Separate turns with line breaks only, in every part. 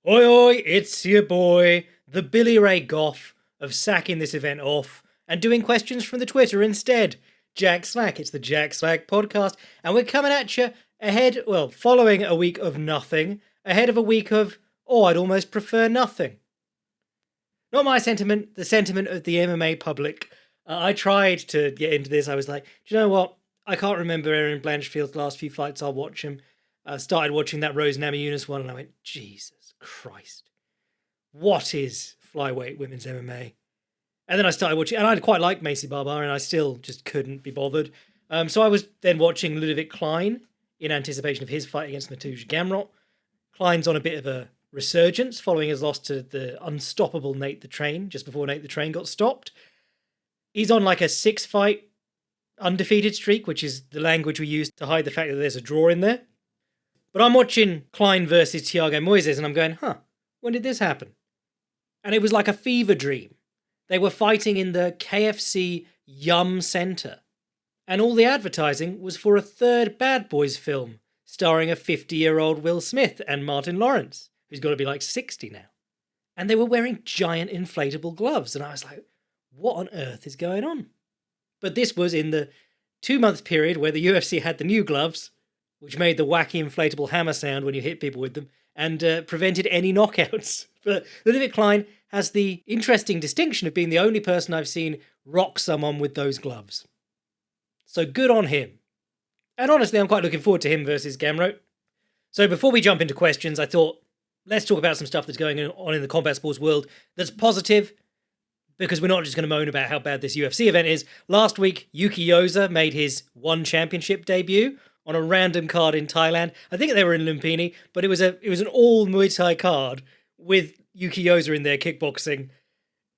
Oi, oi, it's your boy, the Billy Ray Goff of sacking this event off and doing questions from the Twitter instead. Jack Slack, it's the Jack Slack podcast, and we're coming at you following a week of nothing, ahead of a week of, I'd almost prefer nothing. Not my sentiment, the sentiment of the MMA public. I tried to get into this. I was like, do you know what? I can't remember Erin Blanchfield's last few fights. I'll watch him. I started watching that Rose Namajunas one, and I went, Jesus Christ. What is flyweight women's MMA? And then I started watching, and I quite liked Macy Barbar, and I still just couldn't be bothered. So I was then watching Ludovic Klein in anticipation of his fight against Mateusz Gamrot. Klein's on a bit of a resurgence following his loss to the unstoppable Nate the Train just before Nate the Train got stopped. He's on like a 6-fight undefeated streak, which is the language we use to hide the fact that there's a draw in there. But I'm watching Klein versus Thiago Moises and I'm going, when did this happen? And it was like a fever dream. They were fighting in the KFC Yum Centre. And all the advertising was for a third Bad Boys film starring a 50-year-old Will Smith and Martin Lawrence, who's got to be like 60 now. And they were wearing giant inflatable gloves. And I was like, what on earth is going on? But this was in the 2-month period where the UFC had the new gloves, which made the wacky inflatable hammer sound when you hit people with them, and prevented any knockouts. But Ludovic Klein has the interesting distinction of being the only person I've seen rock someone with those gloves. So good on him. And honestly, I'm quite looking forward to him versus Gamrot. So before we jump into questions, I thought, let's talk about some stuff that's going on in the combat sports world that's positive, because we're not just going to moan about how bad this UFC event is. Last week, Yuki Yoza made his One Championship debut on a random card in Thailand. I think they were in Lumpini, but it was an all Muay Thai card with Yuki Yoza in there kickboxing.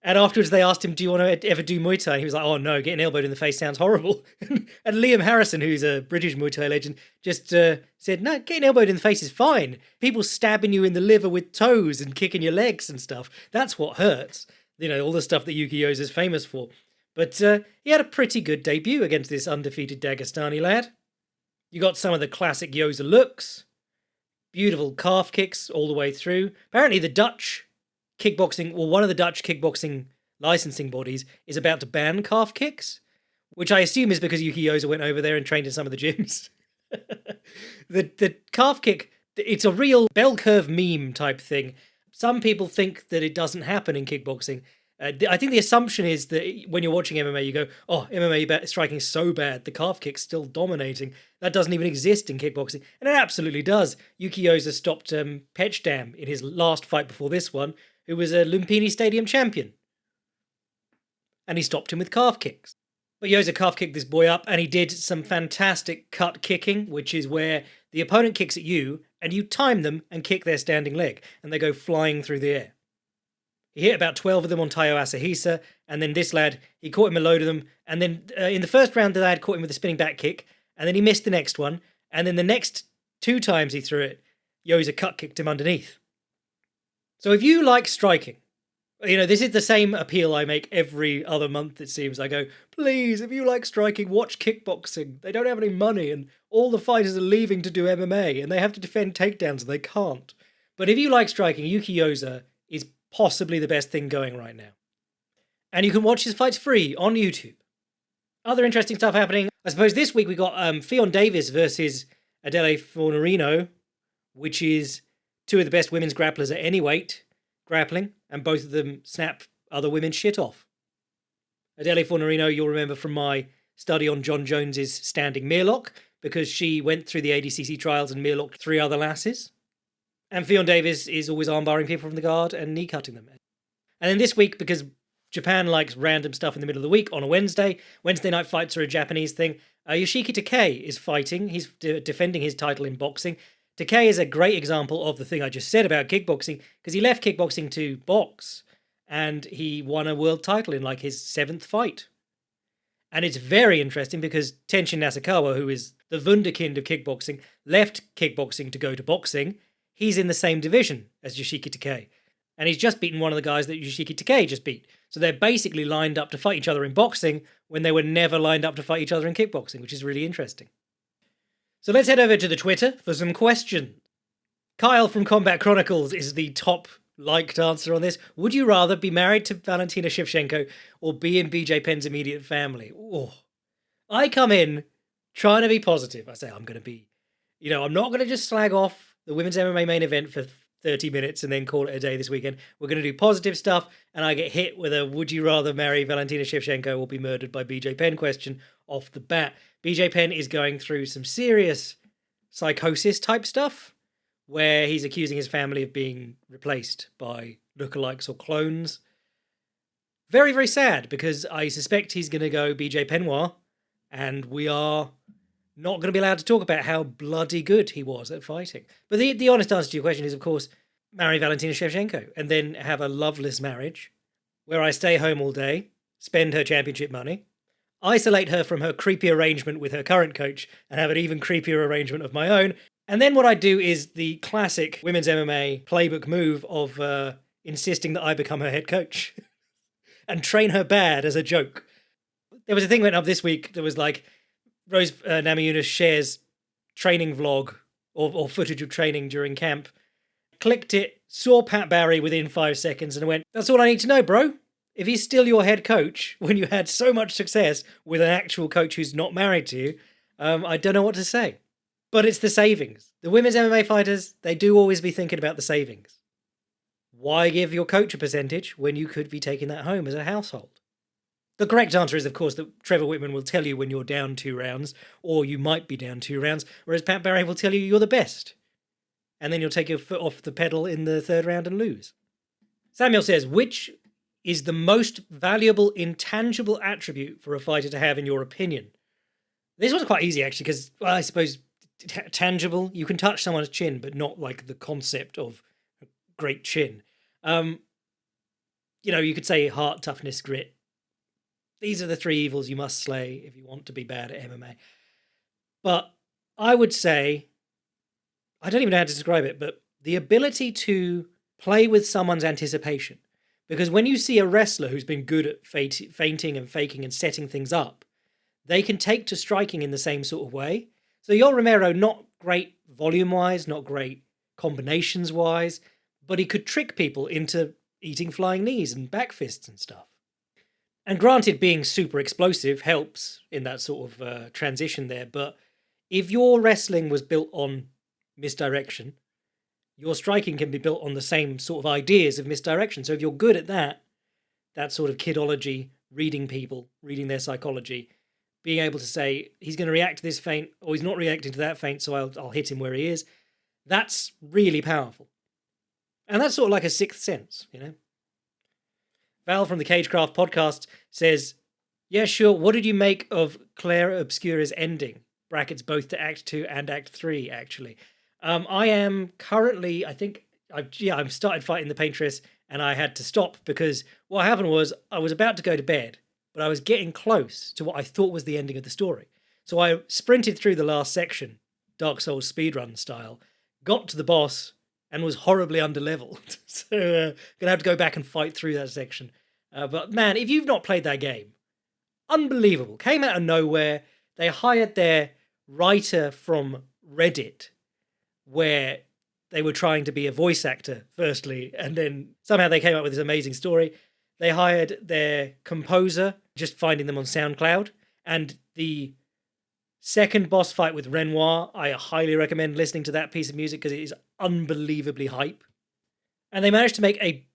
And afterwards they asked him, do you want to ever do Muay Thai? And he was like, oh no, getting elbowed in the face sounds horrible. And Liam Harrison, who's a British Muay Thai legend, just said, no, getting elbowed in the face is fine. People stabbing you in the liver with toes and kicking your legs and stuff, that's what hurts. You know, all the stuff that Yuki Yoza is famous for. But he had a pretty good debut against this undefeated Dagestani lad. You got some of the classic Yoza looks. Beautiful calf kicks all the way through. Apparently the Dutch kickboxing, or one of the Dutch kickboxing licensing bodies, is about to ban calf kicks, which I assume is because Yuki Yoza went over there and trained in some of the gyms. The calf kick, it's a real bell curve meme type thing. Some people think that it doesn't happen in kickboxing. I think the assumption is that when you're watching MMA, you go, MMA striking is so bad, the calf kick's still dominating. That doesn't even exist in kickboxing. And it absolutely does. Yuki Yoza stopped Petchdam in his last fight before this one, who was a Lumpini Stadium champion. And he stopped him with calf kicks. But Yoza calf kicked this boy up, and he did some fantastic cut kicking, which is where the opponent kicks at you, and you time them and kick their standing leg, and they go flying through the air. He hit about 12 of them on Tayo Asahisa, and then this lad, he caught him a load of them, and then in the first round the lad caught him with a spinning back kick, and then he missed the next one, and then the next 2 times he threw it, Yoza cut kicked him underneath. So if you like striking, this is the same appeal I make every other month, it seems. I go, please, if you like striking, watch kickboxing. They don't have any money, and all the fighters are leaving to do MMA, and they have to defend takedowns, and they can't. But if you like striking, Yuki Yoza is possibly the best thing going right now. And you can watch his fights free on YouTube. Other interesting stuff happening. I suppose this week we got Ffion Davies versus Adele Fornarino, which is 2 of the best women's grapplers at any weight grappling, and both of them snap other women's shit off. Adele Fornarino, you'll remember from my study on John Jones's standing Mirlock, because she went through the ADCC trials and Mirlocked 3 other lasses. And Ffion Davies is always armbarring people from the guard and knee-cutting them. And then this week, because Japan likes random stuff in the middle of the week, on a Wednesday night fights are a Japanese thing, Yoshiki Takei is fighting. He's defending his title in boxing. Takei is a great example of the thing I just said about kickboxing, because he left kickboxing to box, and he won a world title in like his 7th fight. And it's very interesting because Tenshin Nasukawa, who is the wunderkind of kickboxing, left kickboxing to go to boxing. He's in the same division as Yoshiki Takei. And he's just beaten one of the guys that Yoshiki Takei just beat. So they're basically lined up to fight each other in boxing when they were never lined up to fight each other in kickboxing, which is really interesting. So let's head over to the Twitter for some questions. Kyle from Combat Chronicles is the top liked answer on this. Would you rather be married to Valentina Shevchenko or be in BJ Penn's immediate family? Oh, I come in trying to be positive. I say I'm going to be, I'm not going to just slag off the women's MMA main event for 30 minutes and then call it a day this weekend. We're going to do positive stuff, and I get hit with a would you rather marry Valentina Shevchenko or be murdered by BJ Penn question off the bat. BJ Penn is going through some serious psychosis type stuff where he's accusing his family of being replaced by lookalikes or clones. Very, very sad, because I suspect he's going to go BJ Pennoir, and we are not going to be allowed to talk about how bloody good he was at fighting. But the honest answer to your question is, of course, marry Valentina Shevchenko, and then have a loveless marriage, where I stay home all day, spend her championship money, isolate her from her creepy arrangement with her current coach, and have an even creepier arrangement of my own. And then what I do is the classic women's MMA playbook move of insisting that I become her head coach and train her bad as a joke. There was a thing went up this week that was like Rose Namajunas shares training vlog or footage of training during camp. Clicked it, saw Pat Barry within 5 seconds and went, that's all I need to know, bro. If he's still your head coach when you had so much success with an actual coach who's not married to you, I don't know what to say. But it's the savings. The women's MMA fighters, they do always be thinking about the savings. Why give your coach a percentage when you could be taking that home as a household? The correct answer is, of course, that Trevor Whitman will tell you when you're down 2 rounds, or you might be down 2 rounds, whereas Pat Barry will tell you you're the best. And then you'll take your foot off the pedal in the 3rd round and lose. Samuel says, which is the most valuable intangible attribute for a fighter to have in your opinion? This one's quite easy, actually, because, well, I suppose tangible, you can touch someone's chin, but not like the concept of a great chin. You could say heart, toughness, grit. These are the 3 evils you must slay if you want to be bad at MMA. But I would say, I don't even know how to describe it, but the ability to play with someone's anticipation. Because when you see a wrestler who's been good at feinting and faking and setting things up, they can take to striking in the same sort of way. So Yoel Romero, not great volume-wise, not great combinations-wise, but he could trick people into eating flying knees and back fists and stuff. And granted, being super explosive helps in that sort of transition there, but if your wrestling was built on misdirection, your striking can be built on the same sort of ideas of misdirection. So if you're good at that sort of kidology, reading people, reading their psychology, being able to say, he's going to react to this feint, or he's not reacting to that feint, so I'll hit him where he is, that's really powerful. And that's sort of like a 6th sense, Val from the Cagecraft podcast says, yeah, sure, what did you make of Claire Obscura's ending? Brackets both to Act 2 and Act 3, actually. I am currently, I've started fighting the Paintress, and I had to stop because what happened was I was about to go to bed, but I was getting close to what I thought was the ending of the story. So I sprinted through the last section, Dark Souls speedrun style, got to the boss, and was horribly underleveled. So going to have to go back and fight through that section. But man, if you've not played that game, unbelievable. Came out of nowhere. They hired their writer from Reddit, where they were trying to be a voice actor, firstly, and then somehow they came up with this amazing story. They hired their composer, just finding them on SoundCloud, and the second boss fight with Renoir, I highly recommend listening to that piece of music because it is unbelievably hype. And they managed to make a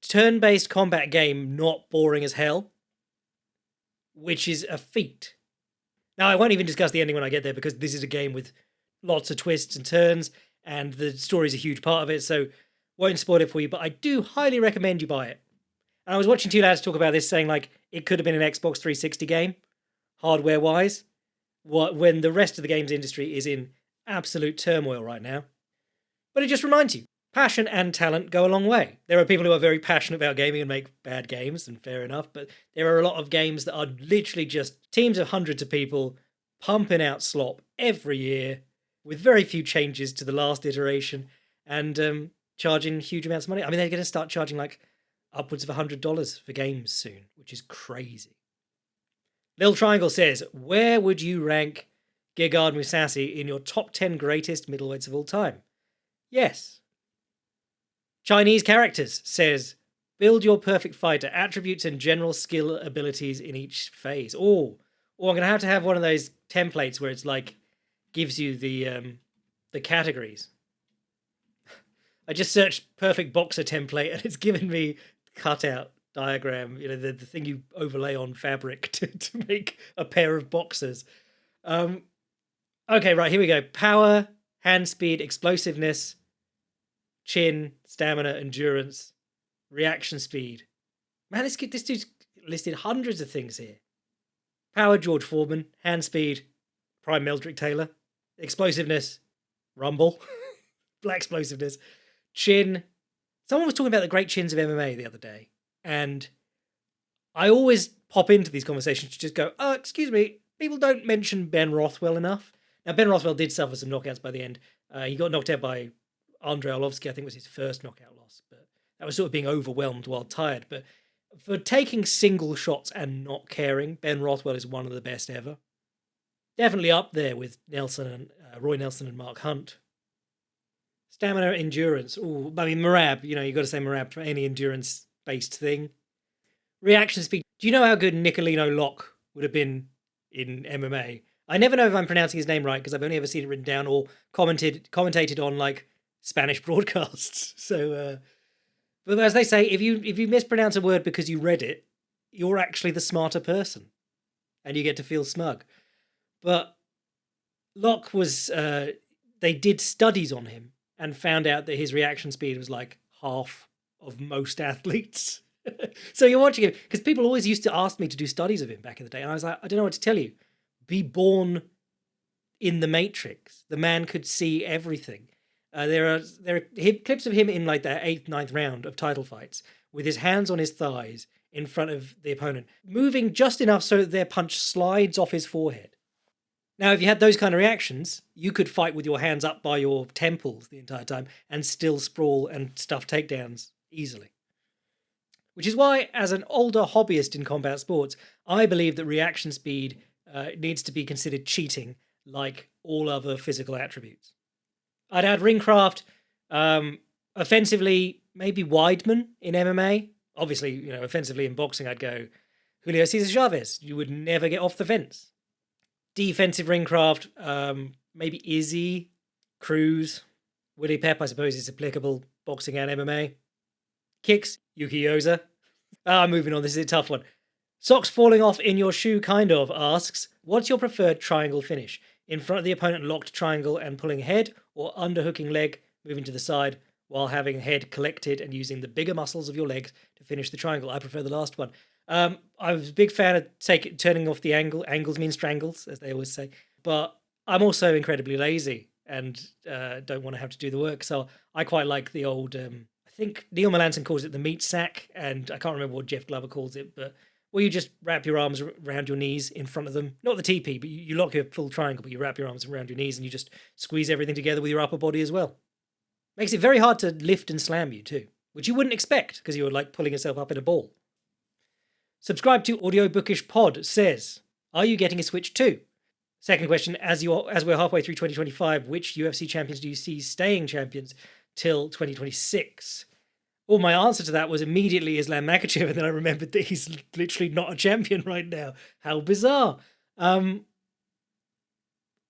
turn-based combat game not boring as hell, which is a feat. Now, I won't even discuss the ending when I get there because this is a game with lots of twists and turns, and the story's a huge part of it, so won't spoil it for you, but I do highly recommend you buy it. And I was watching 2 lads talk about this, saying like it could have been an Xbox 360 game, hardware-wise, when the rest of the games industry is in absolute turmoil right now. But it just reminds you, passion and talent go a long way. There are people who are very passionate about gaming and make bad games, and fair enough, but there are a lot of games that are literally just teams of hundreds of people pumping out slop every year with very few changes to the last iteration and charging huge amounts of money. I mean, they're going to start charging like upwards of $100 for games soon, which is crazy. Lil Triangle says, where would you rank Gegard Mousasi in your top 10 greatest middleweights of all time? Yes. Chinese Characters says, build your perfect fighter, attributes and general skill abilities in each phase. I'm going to have one of those templates where it's like, gives you the categories. I just searched perfect boxer template and it's given me cutout diagram, the thing you overlay on fabric to make a pair of boxers. Okay, right, here we go. Power, hand speed, explosiveness, chin, stamina, endurance, reaction speed. Man, this dude's listed hundreds of things here. Power, George Foreman. Hand speed, Prime Meldrick Taylor. Explosiveness, Rumble. Black explosiveness. Chin. Someone was talking about the great chins of MMA the other day, and I always pop into these conversations to just go, oh, excuse me, people don't mention Ben Rothwell enough. Now, Ben Rothwell did suffer some knockouts by the end. He got knocked out by Andrei Arlovsky, I think was his first knockout loss, but that was sort of being overwhelmed while tired. But for taking single shots and not caring, Ben Rothwell is one of the best ever. Definitely up there with Nelson and Roy Nelson and Mark Hunt. Stamina, endurance. Oh, I mean, Merab, you got to say Merab for any endurance-based thing. Reaction speed. Do you know how good Nicolino Locke would have been in MMA? I never know if I'm pronouncing his name right because I've only ever seen it written down or commentated on like Spanish broadcasts. So, but as they say, if you mispronounce a word because you read it, you're actually the smarter person, and you get to feel smug. But Locke was. They did studies on him and found out that his reaction speed was like half of most athletes. So you're watching him, because people always used to ask me to do studies of him back in the day, and I was like, I don't know what to tell you. Be born in the Matrix. The man could see everything. There are clips of him in like the 8th, 9th round of title fights with his hands on his thighs in front of the opponent, moving just enough so that their punch slides off his forehead. Now, if you had those kind of reactions, you could fight with your hands up by your temples the entire time and still sprawl and stuff takedowns easily. Which is why, as an older hobbyist in combat sports, I believe that reaction speed needs to be considered cheating like all other physical attributes. I'd add ringcraft, offensively, maybe Weidman in MMA. Obviously, offensively in boxing, I'd go Julio Cesar Chavez. You would never get off the fence. Defensive ringcraft, maybe Izzy, Cruz, Willie Pep, I suppose is applicable, boxing and MMA. Kicks, Yuki Yosa. Moving on, this is a tough one. Socks falling off in your shoe, kind of, asks, what's your preferred triangle finish? In front of the opponent, locked triangle and pulling head, or underhooking leg, moving to the side, while having head collected and using the bigger muscles of your legs to finish the triangle? I prefer the last one. I was a big fan of turning off the angle. Angles mean strangles, as they always say. But I'm also incredibly lazy and don't want to have to do the work. So I quite like the old, I think Neil Melanson calls it the meat sack, and I can't remember what Jeff Glover calls it, but where you just wrap your arms around your knees in front of them. Not the TP, but you lock your full triangle, but you wrap your arms around your knees and you just squeeze everything together with your upper body as well. Makes it very hard to lift and slam you too, which you wouldn't expect because you're like pulling yourself up in a ball. Subscribe to Audiobookish Pod says, are you getting a Switch 2? Second question, as we're halfway through 2025, which UFC champions do you see staying champions till 2026? Well, my answer to that was immediately Islam Makhachev, and then I remembered that he's literally not a champion right now. How bizarre. I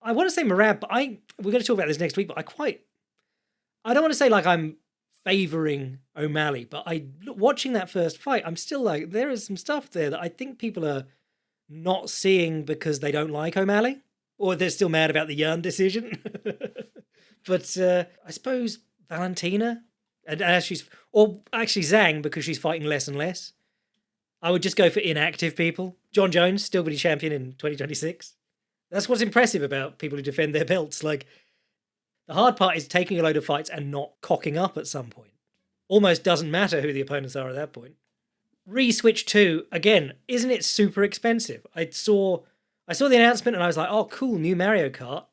want to say Merab, but we're going to talk about this next week, but I don't want to say like I'm favouring O'Malley, but watching that first fight, I'm still like, there is some stuff there that I think people are not seeing because they don't like O'Malley, or they're still mad about the Yarn decision. But I suppose Valentina, and or actually Zhang, because she's fighting less and less. I would just go for inactive people. John Jones, still going to be champion in 2026. That's what's impressive about people who defend their belts. Like, the hard part is taking a load of fights and not cocking up at some point. Almost doesn't matter who the opponents are at that point. Re-Switch 2, again, isn't it super expensive? I saw the announcement and I was like, oh, cool, new Mario Kart.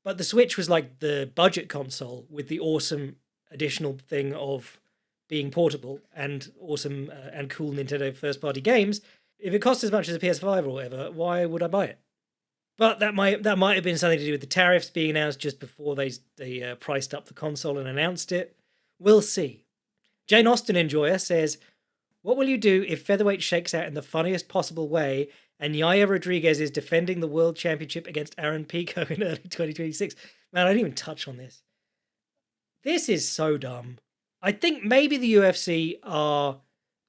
But the Switch was like the budget console with the awesome additional thing of being portable and awesome and cool Nintendo first-party games. If it costs as much as a PS5 or whatever, why would I buy it? But that might have been something to do with the tariffs being announced just before they priced up the console and announced it. We'll see. Jane Austen Enjoyer says, what will you do if featherweight shakes out in the funniest possible way and Yaya Rodriguez is defending the world championship against Aaron Pico in early 2026? Man, I didn't even touch on this. This is so dumb. I think maybe the UFC are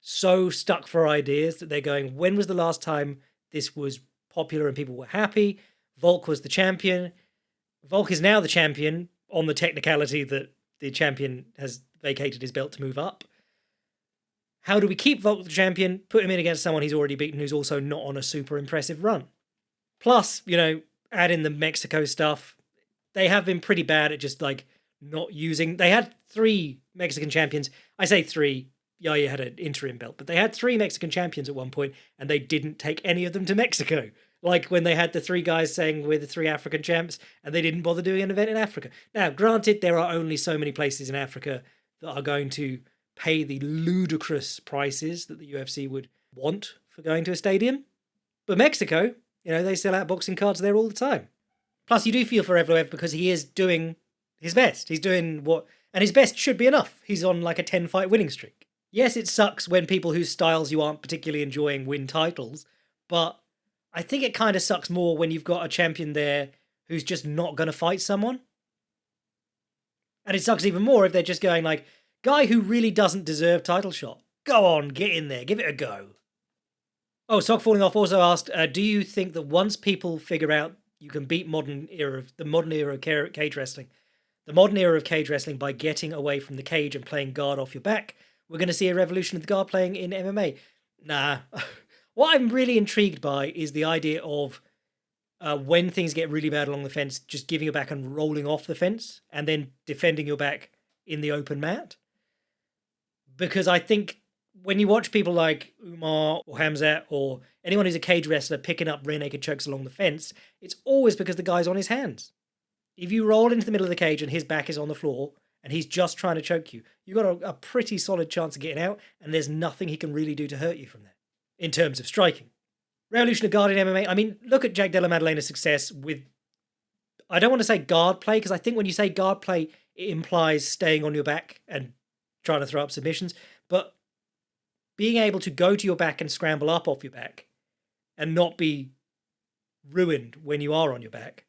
so stuck for ideas that they're going, when was the last time this was popular and people were happy? Volk was the champion. Volk is now the champion on the technicality that the champion has vacated his belt to move up. How do we keep Volk the champion, put him in against someone he's already beaten who's also not on a super impressive run? Plus, add in the Mexico stuff. They have been pretty bad at just like not using. They had 3 Mexican champions. I say 3. Yaya had an interim belt, but they had 3 Mexican champions at one point, and they didn't take any of them to Mexico. Like when they had the 3 guys saying we're the 3 African champs, and they didn't bother doing an event in Africa. Now, granted, there are only so many places in Africa that are going to pay the ludicrous prices that the UFC would want for going to a stadium. But Mexico, they sell out boxing cards there all the time. Plus, you do feel for Evloev because he is doing his best. He's doing and his best should be enough. He's on like a 10-fight winning streak. Yes, it sucks when people whose styles you aren't particularly enjoying win titles, but I think it kind of sucks more when you've got a champion there who's just not going to fight someone. And it sucks even more if they're just going like, guy who really doesn't deserve title shot. Go on, get in there, give it a go. Oh, Sock Falling Off also asked, do you think that once people figure out you can beat the modern era of cage wrestling by getting away from the cage and playing guard off your back, we're going to see a revolution of the guard playing in MMA? Nah. What I'm really intrigued by is the idea of when things get really bad along the fence, just giving your back and rolling off the fence and then defending your back in the open mat. Because I think when you watch people like Umar or Hamzat or anyone who's a cage wrestler picking up rear naked chokes along the fence, it's always because the guy's on his hands. If you roll into the middle of the cage and his back is on the floor and he's just trying to choke you, you've got a pretty solid chance of getting out, and there's nothing he can really do to hurt you from there in terms of striking. Revolution of guard in MMA, I mean, look at Jack Della Maddalena's success with, I don't want to say guard play, because I think when you say guard play, it implies staying on your back and trying to throw up submissions, but being able to go to your back and scramble up off your back and not be ruined when you are on your back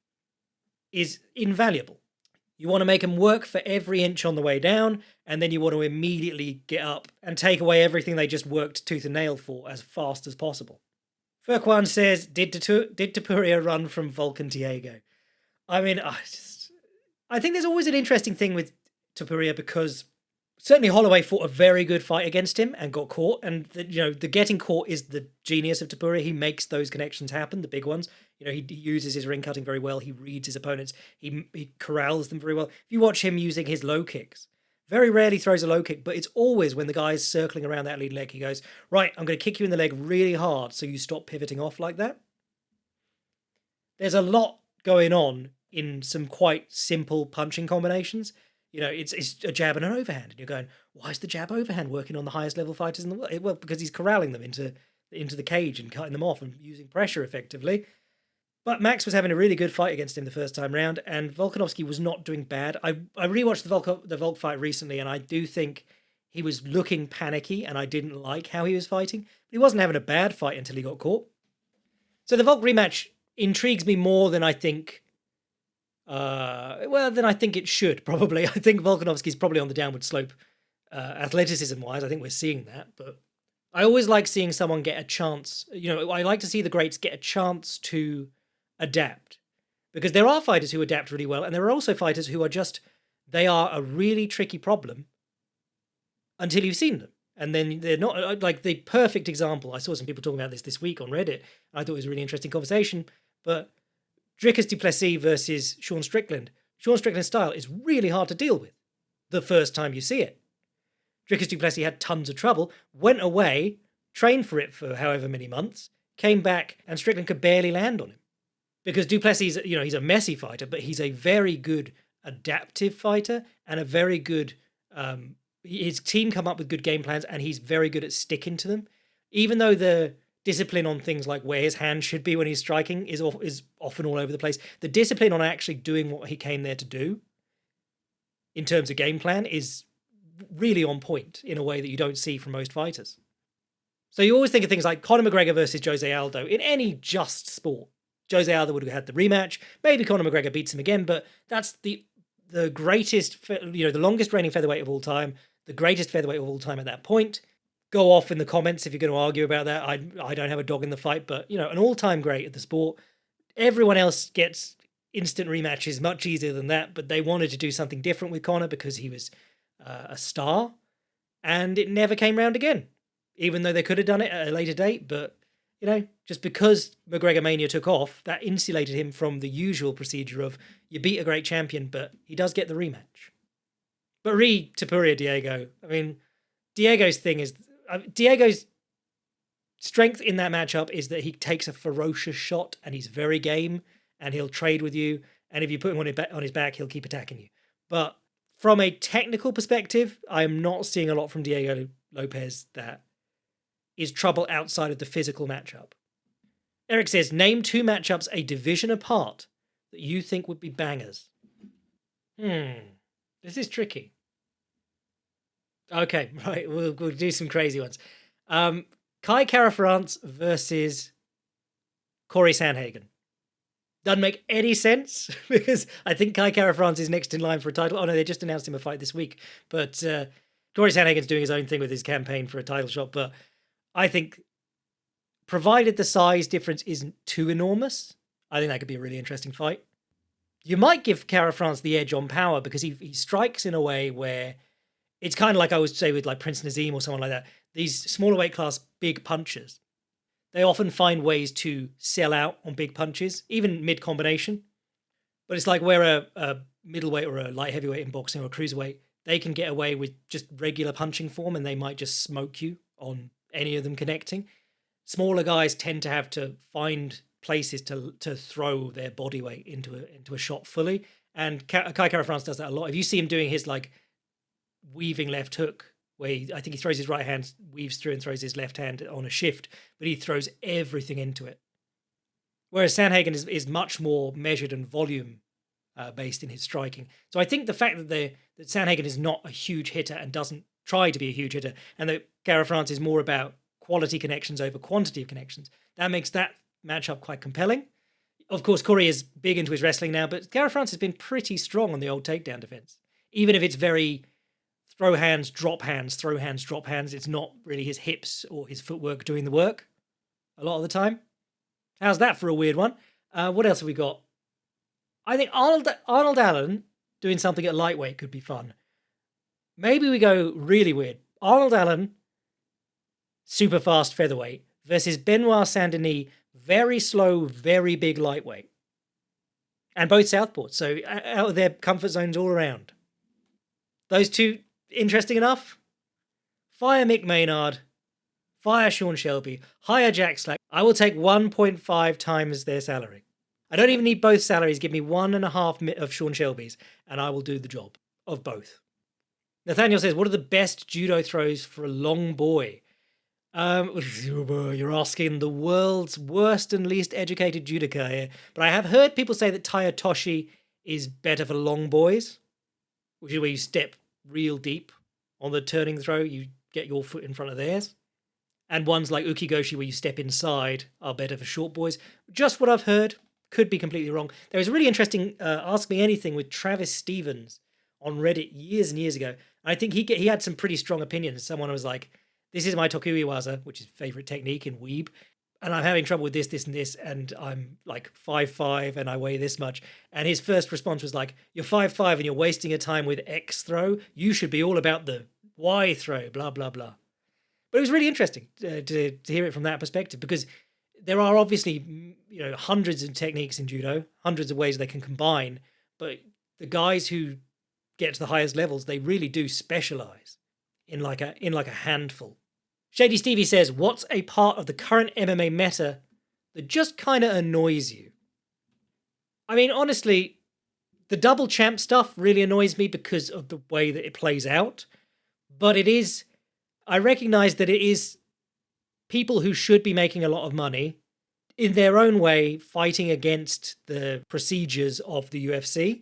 is invaluable. You want to make them work for every inch on the way down, and then you want to immediately get up and take away everything they just worked tooth and nail for as fast as possible. Furquan says, did Topuria run from Volk and Diego? I mean, I think there's always an interesting thing with Topuria because certainly Holloway fought a very good fight against him and got caught. And, the getting caught is the genius of Topuria. He makes those connections happen, the big ones. He uses his ring cutting very well. He reads his opponents. He corrals them very well. If you watch him using his low kicks, very rarely throws a low kick, but it's always when the guy's circling around that lead leg, he goes, right, I'm going to kick you in the leg really hard so you stop pivoting off like that. There's a lot going on in some quite simple punching combinations. It's a jab and an overhand. And you're going, why is the jab overhand working on the highest level fighters in the world? Well, because he's corralling them into the cage and cutting them off and using pressure effectively. But Max was having a really good fight against him the first time round, and Volkanovski was not doing bad. I rewatched the Volk fight recently, and I do think he was looking panicky, and I didn't like how he was fighting. But he wasn't having a bad fight until he got caught. So the Volk rematch intrigues me more than I think. Than I think it should, probably. I think Volkanovski's probably on the downward slope, athleticism-wise. I think we're seeing that, but I always like seeing someone get a chance. I like to see the greats get a chance to adapt, because there are fighters who adapt really well, and there are also fighters who are they are a really tricky problem until you've seen them, and then they're not. Like the perfect example, I saw some people talking about this week on Reddit. I thought it was a really interesting conversation, but Dricus du Plessis versus Sean Strickland. Sean Strickland's style is really hard to deal with the first time you see it. Dricus du Plessis had tons of trouble, went away, trained for it for however many months, came back, and Strickland could barely land on him. Because du Plessis, he's a messy fighter, but he's a very good adaptive fighter and a very good... his team come up with good game plans, and he's very good at sticking to them. Even though the discipline on things like where his hand should be when he's striking is often all over the place. The discipline on actually doing what he came there to do in terms of game plan is really on point in a way that you don't see from most fighters. So you always think of things like Conor McGregor versus Jose Aldo in any just sport. Jose Aldo would have had the rematch. Maybe Conor McGregor beats him again, but that's the greatest, the longest reigning featherweight of all time, the greatest featherweight of all time at that point. Go off in the comments if you're going to argue about that. I don't have a dog in the fight, but an all-time great at the sport. Everyone else gets instant rematches much easier than that, but they wanted to do something different with Conor because he was a star, and it never came round again, even though they could have done it at a later date. But just because McGregor Mania took off, that insulated him from the usual procedure of you beat a great champion, but he does get the rematch. But Topuria Diego, I mean, Diego's thing is, Diego's strength in that matchup is that he takes a ferocious shot and he's very game and he'll trade with you. And if you put him on his back, he'll keep attacking you. But from a technical perspective, I am not seeing a lot from Diego Lopez that is trouble outside of the physical matchup. Eric says, name 2 matchups a division apart that you think would be bangers. This is tricky. Okay, right, we'll do some crazy ones. Kai Kara-France versus Corey Sandhagen. Doesn't make any sense because I think Kai Kara-France is next in line for a title. Oh no, they just announced him a fight this week. But Corey Sandhagen's doing his own thing with his campaign for a title shot. But I think, provided the size difference isn't too enormous, I think that could be a really interesting fight. You might give Kara-France the edge on power because he strikes in a way where it's kind of like I would say with like Prince Nazim or someone like that. These smaller weight class big punchers, they often find ways to sell out on big punches, even mid-combination. But it's like where a middleweight or a light heavyweight in boxing or a cruiserweight, they can get away with just regular punching form and they might just smoke you on any of them connecting. Smaller guys tend to have to find places to throw their body weight into a shot fully. And Kai Kara-France does that a lot. If you see him doing his like weaving left hook, where I think he throws his right hand, weaves through and throws his left hand on a shift, but he throws everything into it. Whereas Sandhagen is much more measured and volume based in his striking. So I think the fact that Sandhagen is not a huge hitter and doesn't try to be a huge hitter, and that Kara-France is more about quality connections over quantity of connections, that makes that matchup quite compelling. Of course, Corey is big into his wrestling now, but Kara-France has been pretty strong on the old takedown defense. Even if it's very throw hands, drop hands, throw hands, drop hands, it's not really his hips or his footwork doing the work a lot of the time. How's that for a weird one? What else have we got? I think Arnold Allen doing something at lightweight could be fun. Maybe we go really weird. Arnold Allen, super fast featherweight, versus Benoit Saint-Denis, very slow, very big lightweight. And both southpaws, so out of their comfort zones all around. Those two, interesting enough? Fire Mick Maynard, fire Sean Shelby, hire Jack Slack. I will take 1.5 times their salary. I don't even need both salaries. Give me 1.5 of Sean Shelby's, and I will do the job of both. Nathaniel says, what are the best judo throws for a long boy? You're asking the world's worst and least educated judoka here. But I have heard people say that Taya Toshi is better for long boys, which is where you step real deep on the turning throw. You get your foot in front of theirs. And ones like Ukigoshi, where you step inside, are better for short boys. Just what I've heard. Could be completely wrong. There was a really interesting Ask Me Anything with Travis Stevens on Reddit years and years ago. I think he had some pretty strong opinions. Someone was like, this is my Tokuiwaza, which is favorite technique in Weeb, and I'm having trouble with this, this, and this, and I'm like 5'5", and I weigh this much. And his first response was like, you're 5'5", and you're wasting your time with X throw. You should be all about the Y throw, blah, blah, blah. But it was really interesting to hear it from that perspective, because there are obviously, hundreds of techniques in judo, hundreds of ways they can combine, but the guys who get to the highest levels, they really do specialize in like a handful. Shady Stevie says, what's a part of the current MMA meta that just kind of annoys you? I mean, honestly, the double champ stuff really annoys me because of the way that it plays out, but I recognize that it is people who should be making a lot of money in their own way fighting against the procedures of the UFC.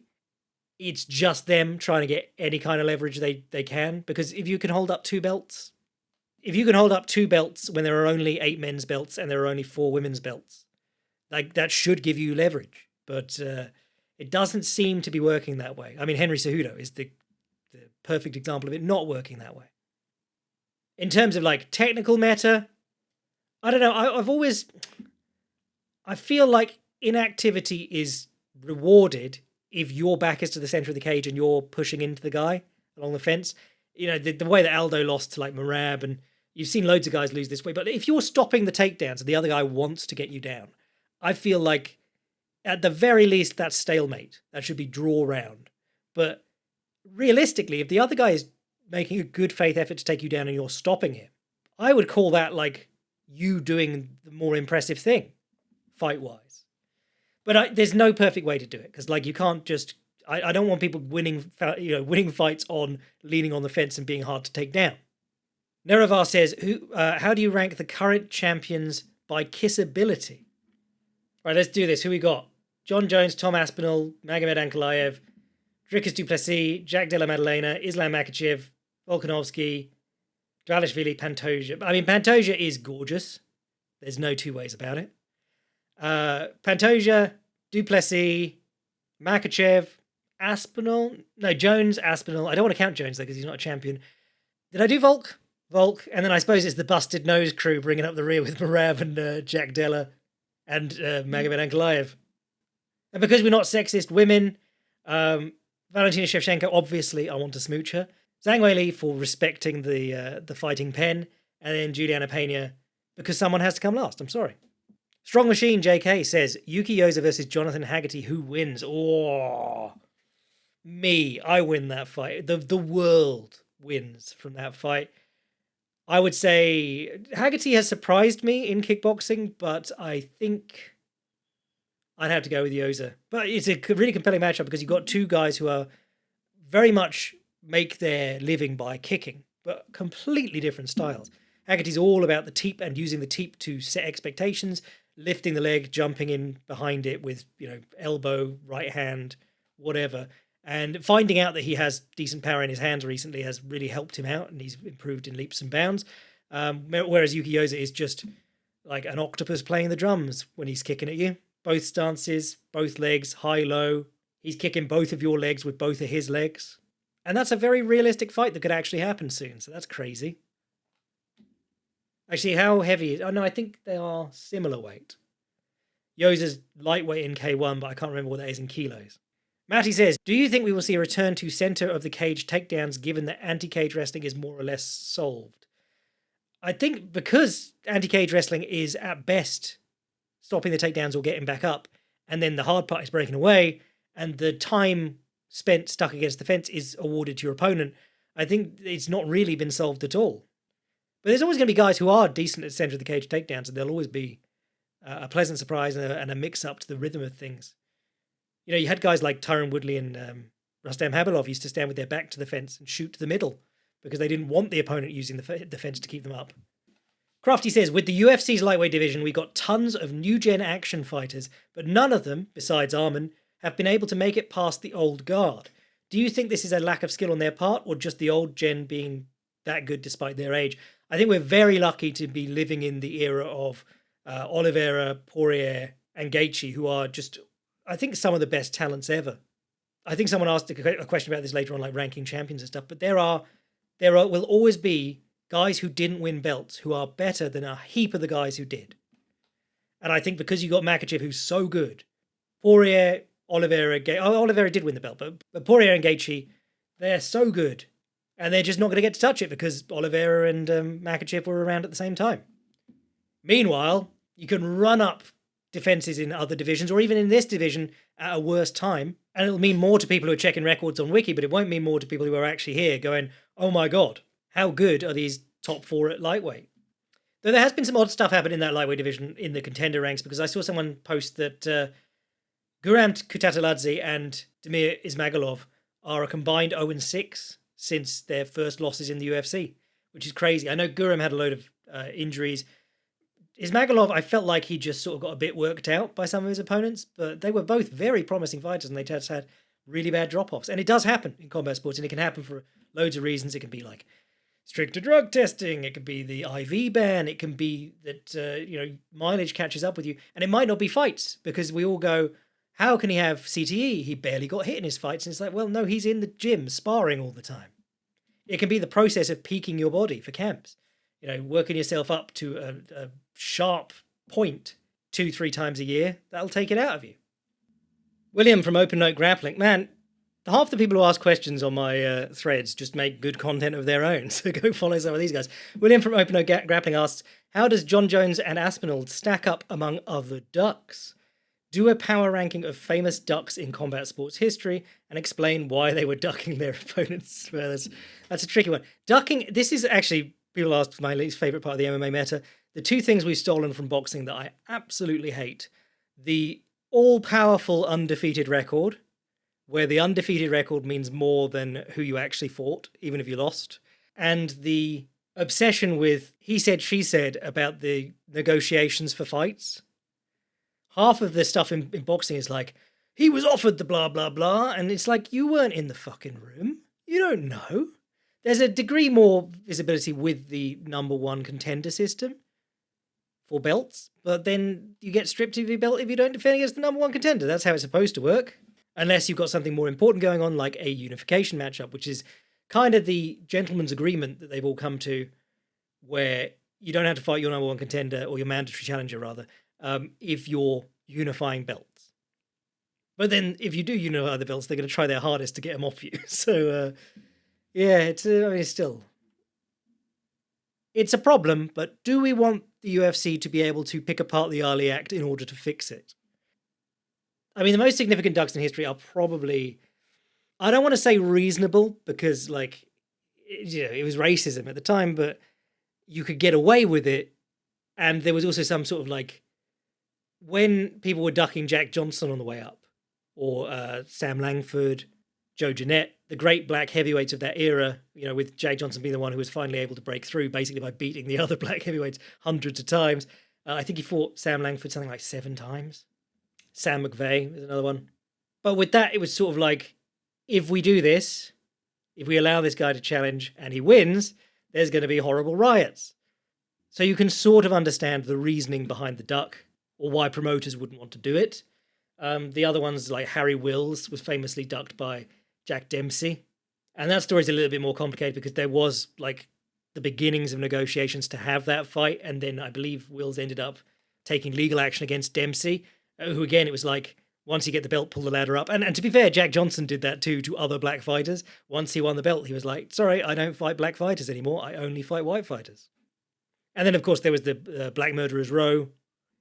It's just them trying to get any kind of leverage they can. Because if you can hold up 2 belts, if you can hold up 2 belts when there are only 8 men's belts and there are only 4 women's belts, like that should give you leverage. But it doesn't seem to be working that way. I mean, Henry Cejudo is the perfect example of it not working that way. In terms of like technical meta, I don't know. I feel like inactivity is rewarded if your back is to the center of the cage and you're pushing into the guy along the fence. You know, the way that Aldo lost to like Merab, and you've seen loads of guys lose this way. But if you're stopping the takedowns and the other guy wants to get you down, I feel like at the very least that's stalemate. That should be draw round. But realistically, if the other guy is making a good faith effort to take you down and you're stopping him, I would call that like you doing the more impressive thing, fight-wise. But there's no perfect way to do it, because like you can't just. I don't want people winning fights on leaning on the fence and being hard to take down. Nerevar says, how do you rank the current champions by kissability? Right, let's do this. Who we got? John Jones, Tom Aspinall, Magomed Ankalaev, Dricus du Plessis, Jack Della Maddalena, Islam Makhachev, Volkanovski, Dvalishvili, Pantoja. I mean, Pantoja is gorgeous. There's no two ways about it. Pantoja, du Plessis, Makhachev, Aspinall. No, Jones, Aspinall. I don't want to count Jones, though, because he's not a champion. Did I do Volk? Volk. And then I suppose it's the Busted Nose crew bringing up the rear with Merab and Jack Della and Magomed Ankalaev. And because we're not sexist women, Valentina Shevchenko, obviously, I want to smooch her. Zhang Weili for respecting the fighting pen. And then Juliana Pena, because someone has to come last. I'm sorry. Strong Machine JK says, Yuki Yosa versus Jonathan Haggerty, who wins? Oh, me. I win that fight. The world wins from that fight. I would say Haggerty has surprised me in kickboxing, but I think I'd have to go with Yosa. But it's a really compelling matchup because you've got two guys who are very much make their living by kicking, but completely different styles. Haggerty's all about the teep and using the teep to set expectations, lifting the leg, jumping in behind it with, elbow, right hand, whatever. And finding out that he has decent power in his hands recently has really helped him out, and he's improved in leaps and bounds. Whereas Yuki Yosa is just like an octopus playing the drums when he's kicking at you. Both stances, both legs, high-low. He's kicking both of your legs with both of his legs. And that's a very realistic fight that could actually happen soon, so that's crazy. Actually, how heavy is... Oh, no, I think they are similar weight. Yosa's lightweight in K1, but I can't remember what that is in kilos. Matty says, do you think we will see a return to center of the cage takedowns given that anti-cage wrestling is more or less solved? I think because anti-cage wrestling is at best stopping the takedowns or getting back up, and then the hard part is breaking away, and the time spent stuck against the fence is awarded to your opponent, I think it's not really been solved at all. But there's always going to be guys who are decent at center of the cage takedowns, and they'll always be a pleasant surprise and a mix-up to the rhythm of things. You had guys like Tyron Woodley and Rustam Habilov used to stand with their back to the fence and shoot to the middle because they didn't want the opponent using the fence to keep them up. Crafty says, with the UFC's lightweight division, we got tons of new-gen action fighters, but none of them, besides Arman, have been able to make it past the old guard. Do you think this is a lack of skill on their part, or just the old gen being that good despite their age? I think we're very lucky to be living in the era of Oliveira, Poirier, and Gaethje, who are just, I think, some of the best talents ever. I think someone asked a question about this later on, like ranking champions and stuff, but there will always be guys who didn't win belts who are better than a heap of the guys who did. And I think because you got Makhachev, who's so good, Poirier, Oliveira did win the belt, but Poirier and Gaethje, they're so good. And they're just not going to get to touch it because Oliveira and Makhachev were around at the same time. Meanwhile, you can run up defenses in other divisions or even in this division at a worse time. And it'll mean more to people who are checking records on Wiki, but it won't mean more to people who are actually here going, oh my God, how good are these top four at lightweight? Though there has been some odd stuff happen in that lightweight division in the contender ranks, because I saw someone post that Guram Kutateladze and Damir Ismagulov are a combined 0-6 since their first losses in the UFC, which is crazy. I know Guram had a load of injuries. Ismagulov, I felt like he just sort of got a bit worked out by some of his opponents, but they were both very promising fighters and they just had really bad drop-offs. And it does happen in combat sports, and it can happen for loads of reasons. It can be like stricter drug testing, it could be the IV ban, it can be that, mileage catches up with you, and it might not be fights, because we all go, how can he have CTE? He barely got hit in his fights. And it's like, well, no, he's in the gym sparring all the time. It can be the process of peaking your body for camps. Working yourself up to a sharp point 2-3 times a year, that'll take it out of you. William from Open Note Grappling. Man, half the people who ask questions on my threads just make good content of their own, so go follow some of these guys. William from Open Note Grappling asks, how does John Jones and Aspinall stack up among other ducks? Do a power ranking of famous ducks in combat sports history and explain why they were ducking their opponents. Well, that's a tricky one. Ducking, this is actually, people ask my least favourite part of the MMA meta. The two things we've stolen from boxing that I absolutely hate. The all-powerful undefeated record, where the undefeated record means more than who you actually fought, even if you lost. And the obsession with he said, she said about the negotiations for fights. Half of the stuff in boxing is like, he was offered the blah, blah, blah. And it's like, you weren't in the fucking room. You don't know. There's a degree more visibility with the number one contender system for belts. But then you get stripped of your belt if you don't defend against the number one contender. That's how it's supposed to work. Unless you've got something more important going on, like a unification matchup, which is kind of the gentleman's agreement that they've all come to, where you don't have to fight your number one contender, or your mandatory challenger, rather, if you're unifying belts. But then if you do unify the belts, they're going to try their hardest to get them off you. So, it's a problem, but do we want the UFC to be able to pick apart the Ali Act in order to fix it? I mean, the most significant ducks in history are probably, I don't want to say reasonable, because, it was racism at the time, but you could get away with it. And there was also some sort of when people were ducking Jack Johnson on the way up, or Sam Langford, Joe Jeanette, the great black heavyweights of that era, with Jack Johnson being the one who was finally able to break through, basically by beating the other black heavyweights hundreds of times. I think he fought Sam Langford something like 7 times. Sam McVeigh is another one. But with that, it was sort of if we do this, if we allow this guy to challenge and he wins, there's going to be horrible riots. So you can sort of understand the reasoning behind the duck, or why promoters wouldn't want to do it. The other ones, like Harry Wills, was famously ducked by Jack Dempsey. And that story's a little bit more complicated, because there was the beginnings of negotiations to have that fight. And then I believe Wills ended up taking legal action against Dempsey, who again, it was once you get the belt, pull the ladder up. And to be fair, Jack Johnson did that too to other black fighters. Once he won the belt, he was like, sorry, I don't fight black fighters anymore. I only fight white fighters. And then, of course, there was the Black Murderers Row,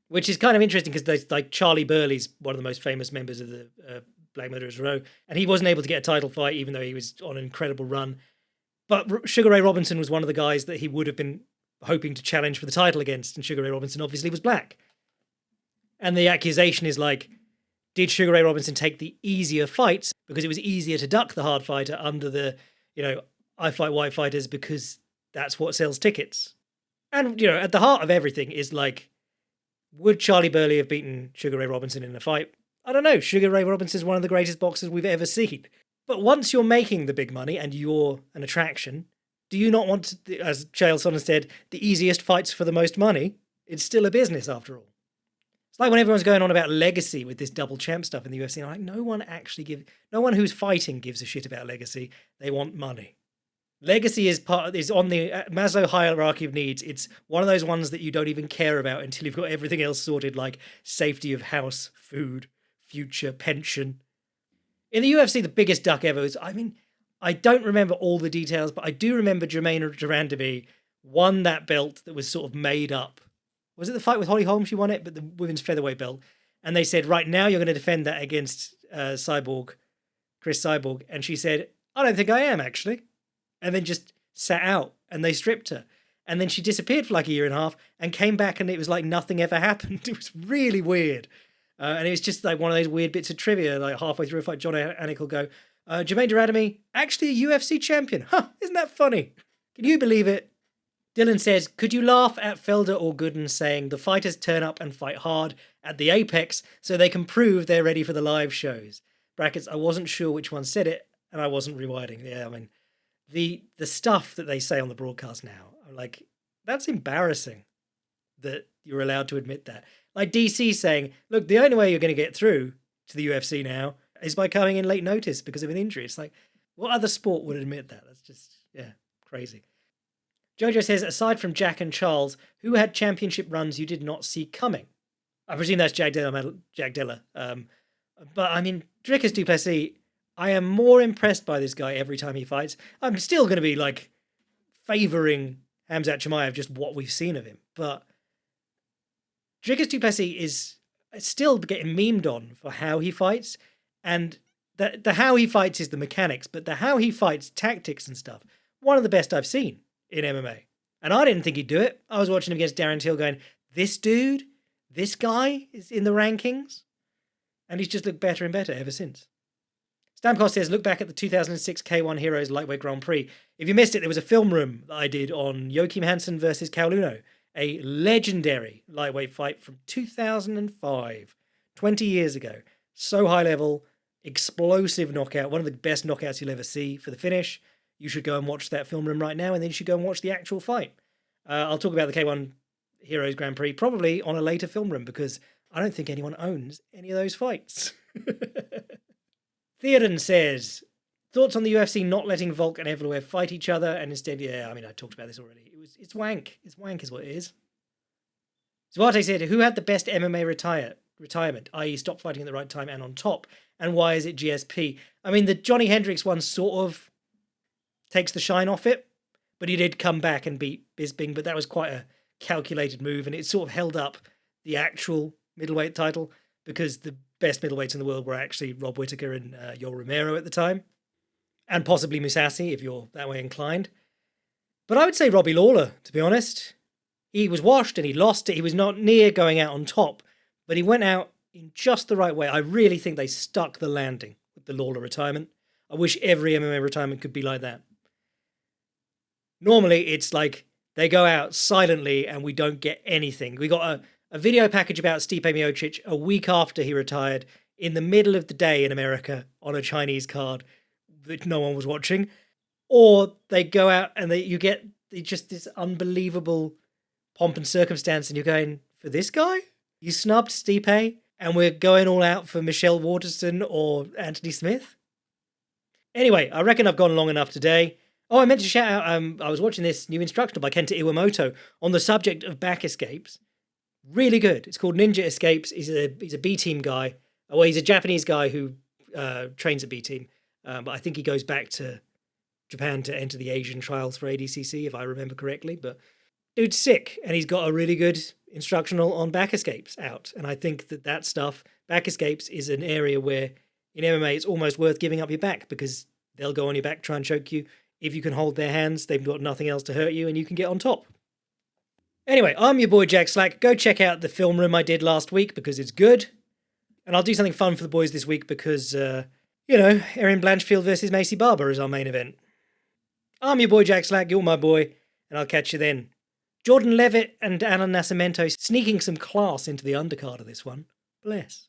which is kind of interesting, because Charlie Burley's one of the most famous members of the Black Murderers Row, and he wasn't able to get a title fight, even though he was on an incredible run. But Sugar Ray Robinson was one of the guys that he would have been hoping to challenge for the title against, and Sugar Ray Robinson obviously was black. And the accusation is did Sugar Ray Robinson take the easier fights because it was easier to duck the hard fighter under the, I fight white fighters because that's what sells tickets? And, at the heart of everything is would Charlie Burley have beaten Sugar Ray Robinson in a fight? I don't know. Sugar Ray Robinson is one of the greatest boxers we've ever seen. But once you're making the big money and you're an attraction, do you not want, as Chael Sonnen said, the easiest fights for the most money? It's still a business after all. It's like when everyone's going on about legacy with this double champ stuff in the UFC. No one who's fighting gives a shit about legacy. They want money. Legacy is on the Maslow hierarchy of needs. It's one of those ones that you don't even care about until you've got everything else sorted, like safety of house, food, future, pension. In the UFC, the biggest duck ever was, I don't remember all the details, but I do remember Jermaine Durandamy won that belt that was sort of made up. Was it the fight with Holly Holm? She won it, but the women's featherweight belt. And they said, right now you're going to defend that against Chris Cyborg. And she said, I don't think I am, actually. And then just sat out, and they stripped her. And then she disappeared for a year and a half and came back, and it was like nothing ever happened. It was really weird. And it was just one of those weird bits of trivia, halfway through a fight, John Anik will go, Jermaine Durandamy, actually a UFC champion. Huh, isn't that funny? Can you believe it? Dylan says, could you laugh at Felder or Gooden saying the fighters turn up and fight hard at the Apex so they can prove they're ready for the live shows? Brackets, I wasn't sure which one said it, and I wasn't rewinding. Yeah, I mean, the stuff that they say on the broadcast now, I'm like, that's embarrassing that you're allowed to admit that. Like DC saying, look, the only way you're going to get through to the UFC now is by coming in late notice because of an injury. It's like, what other sport would admit that? That's just, yeah, crazy. Jojo says, aside from Jack and Charles, who had championship runs you did not see coming? I presume that's Jack Della. But I mean, Dricus du Plessis, I am more impressed by this guy every time he fights. I'm still going to be like favouring Khamzat Chimaev, just what we've seen of him. But Dricus du Plessis is still getting memed on for how he fights. And the how he fights is the mechanics, but the how he fights, tactics and stuff, one of the best I've seen in MMA. And I didn't think he'd do it. I was watching him against Darren Till going, this dude, this guy is in the rankings. And he's just looked better and better ever since. Stamkos says, look back at the 2006 K1 Heroes Lightweight Grand Prix. If you missed it, there was a film room that I did on Joachim Hansen versus Kaoluno, a legendary lightweight fight from 2005, 20 years ago. So high level, explosive knockout, one of the best knockouts you'll ever see for the finish. You should go and watch that film room right now, and then you should go and watch the actual fight. I'll talk about the K1 Heroes Grand Prix probably on a later film room because I don't think anyone owns any of those fights. Theoden says, thoughts on the UFC not letting Volk and Evloev fight each other and instead, yeah, I mean, I talked about this already. It's wank. It's wank is what it is. Zwarte said, who had the best MMA retirement, i.e. stop fighting at the right time and on top, and why is it GSP? I mean, the Johnny Hendricks one sort of takes the shine off it, but he did come back and beat Bisping, but that was quite a calculated move, and it sort of held up the actual middleweight title because the best middleweights in the world were actually Rob Whittaker and Yoel Romero at the time, and possibly Mousasi if you're that way inclined. But I would say Robbie Lawler, to be honest. He was washed and he lost it. He was not near going out on top, but he went out in just the right way. I really think they stuck the landing with the Lawler retirement. I wish every MMA retirement could be like that. Normally, it's like they go out silently and we don't get anything. We got a video package about Stipe Miocic a week after he retired in the middle of the day in America on a Chinese card that no one was watching. Or they go out and you get just this unbelievable pomp and circumstance and you're going, for this guy? You snubbed Stipe and we're going all out for Michelle Waterson or Anthony Smith? Anyway, I reckon I've gone long enough today. Oh, I meant to shout out, I was watching this new instructional by Kenta Iwamoto on the subject of back escapes. Really good. It's called Ninja Escapes. He's a B-team guy. Well, he's a Japanese guy who trains at B-team. But I think he goes back to Japan to enter the Asian trials for ADCC, if I remember correctly. But dude's sick, and he's got a really good instructional on back escapes out. And I think that stuff, back escapes, is an area where in MMA it's almost worth giving up your back because they'll go on your back, try and choke you. If you can hold their hands, they've got nothing else to hurt you, and you can get on top. Anyway, I'm your boy Jack Slack. Go check out the film room I did last week because it's good. And I'll do something fun for the boys this week because, Erin Blanchfield versus Macy Barber is our main event. I'm your boy Jack Slack, you're my boy, and I'll catch you then. Jordan Levitt and Alan Nascimento sneaking some class into the undercard of this one. Bless.